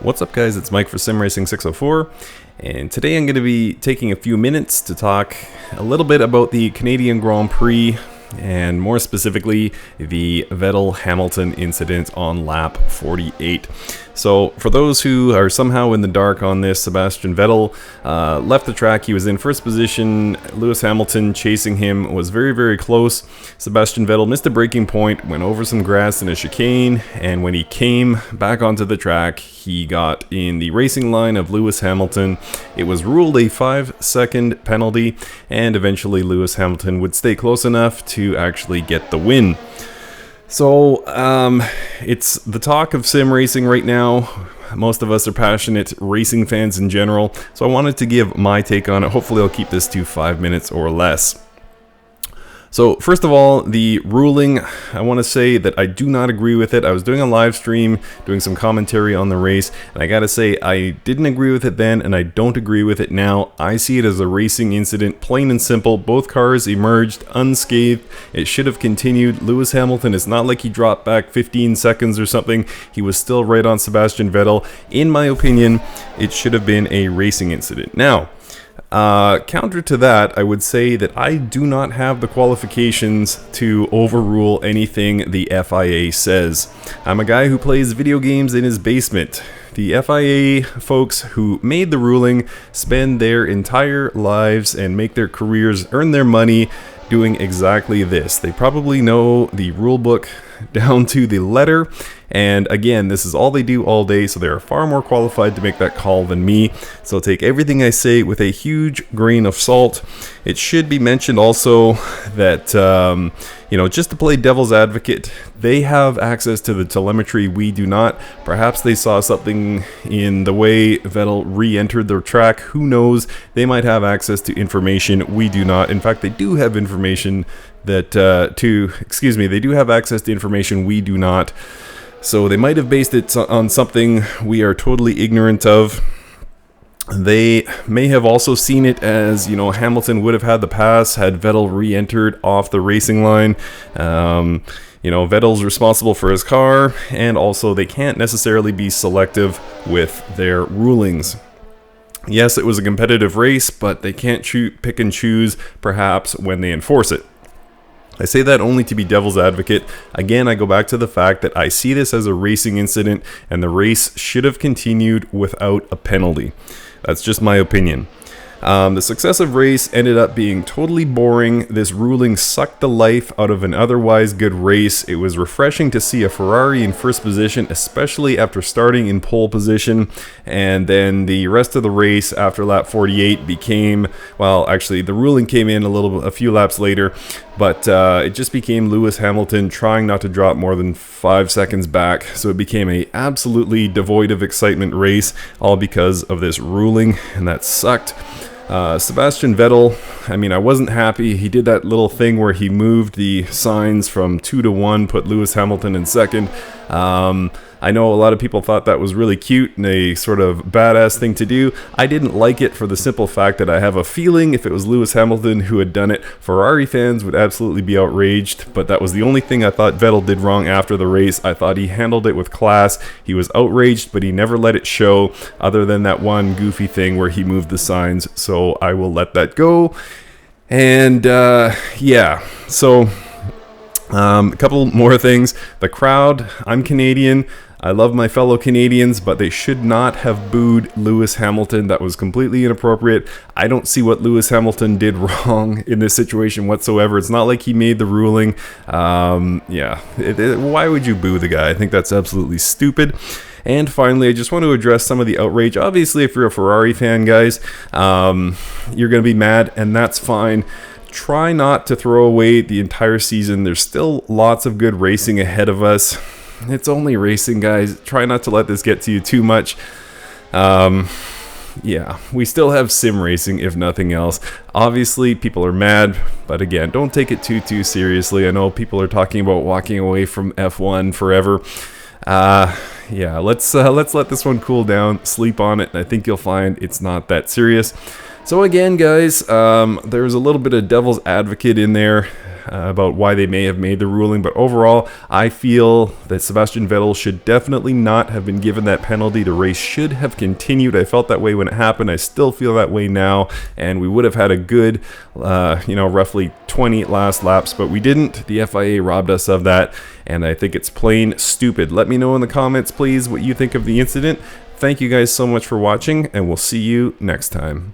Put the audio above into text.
What's up, guys? It's Mike for SimRacing604, and today I'm going to be taking a few minutes to talk a little bit about the Canadian Grand Prix, and more specifically, the Vettel-Hamilton incident on lap 48. So, for those who are somehow in the dark on this, Sebastian Vettel left the track. He was in first position. Lewis Hamilton chasing him was very, very close. Sebastian Vettel missed a braking point, went over some grass in a chicane, and when he came back onto the track, he got in the racing line of Lewis Hamilton. It was ruled a 5-second penalty, and eventually Lewis Hamilton would stay close enough to actually get the win. So, it's the talk of sim racing right now. Most of us are passionate racing fans in general, so I wanted to give my take on it. Hopefully I'll keep this to 5 minutes or less. So, first of all, the ruling, I want to say that I do not agree with it. I was doing a live stream, doing some commentary on the race, and I gotta say, I didn't agree with it then, and I don't agree with it now. I see it as a racing incident, plain and simple. Both cars emerged unscathed. It should have continued. Lewis Hamilton, it's not like he dropped back 15 seconds or something. He was still right on Sebastian Vettel. In my opinion, it should have been a racing incident. Now, counter to that, I would say that I do not have the qualifications to overrule anything the FIA says. I'm a guy who plays video games in his basement. The FIA folks who made the ruling spend their entire lives and make their careers, earn their money doing exactly this. They probably know the rule book down to the letter, and again, this is all they do all day, so they are far more qualified to make that call than me. So take everything I say with a huge grain of salt. It should be mentioned also that just to play devil's advocate, they have access to the telemetry. We do not. Perhaps they saw something in the way Vettel re-entered the track. Who knows? They might have access to information we do not. In fact, they do have information that they do have access to information we do not. So they might have based it on something we are totally ignorant of. They may have also seen it as, Hamilton would have had the pass had Vettel re-entered off the racing line. Vettel's responsible for his car, and also they can't necessarily be selective with their rulings. Yes, it was a competitive race, but they can't pick and choose, perhaps, when they enforce it. I say that only to be devil's advocate. Again, I go back to the fact that I see this as a racing incident, and the race should have continued without a penalty. That's just my opinion. The successive race ended up being totally boring. This ruling sucked the life out of an otherwise good race. It was refreshing to see a Ferrari in first position, especially after starting in pole position. And then the rest of the race after lap 48 became, the ruling came in a few laps later, but it just became Lewis Hamilton trying not to drop more than 5 seconds back. So it became a absolutely devoid of excitement race, all because of this ruling, and that sucked. Sebastian Vettel, I wasn't happy. He did that little thing where he moved the signs from 2 to 1, put Lewis Hamilton in second. I know a lot of people thought that was really cute and a sort of badass thing to do. I didn't like it for the simple fact that I have a feeling if it was Lewis Hamilton who had done it, Ferrari fans would absolutely be outraged, but that was the only thing I thought Vettel did wrong after the race. I thought he handled it with class. He was outraged, but he never let it show, other than that one goofy thing where he moved the signs, so I will let that go. And so a couple more things. The crowd, I'm Canadian. I love my fellow Canadians, but they should not have booed Lewis Hamilton. That was completely inappropriate. I don't see what Lewis Hamilton did wrong in this situation whatsoever. It's not like he made the ruling. Why would you boo the guy? I think that's absolutely stupid. And finally, I just want to address some of the outrage. Obviously, if you're a Ferrari fan, guys, you're going to be mad, and that's fine. Try not to throw away the entire season. There's still lots of good racing ahead of us. It's only racing, guys. Try not to let this get to you too much. We still have sim racing, if nothing else. Obviously, people are mad, but again, don't take it too seriously. I know people are talking about walking away from F1 forever. Let's let this one cool down, sleep on it, and I think you'll find it's not that serious. So again, guys, there's a little bit of devil's advocate in there about why they may have made the ruling, but overall, I feel that Sebastian Vettel should definitely not have been given that penalty. The race should have continued. I felt that way when it happened. I still feel that way now, and we would have had a good, roughly 20 last laps, but we didn't. The FIA robbed us of that, and I think it's plain stupid. Let me know in the comments, please, what you think of the incident. Thank you guys so much for watching, and we'll see you next time.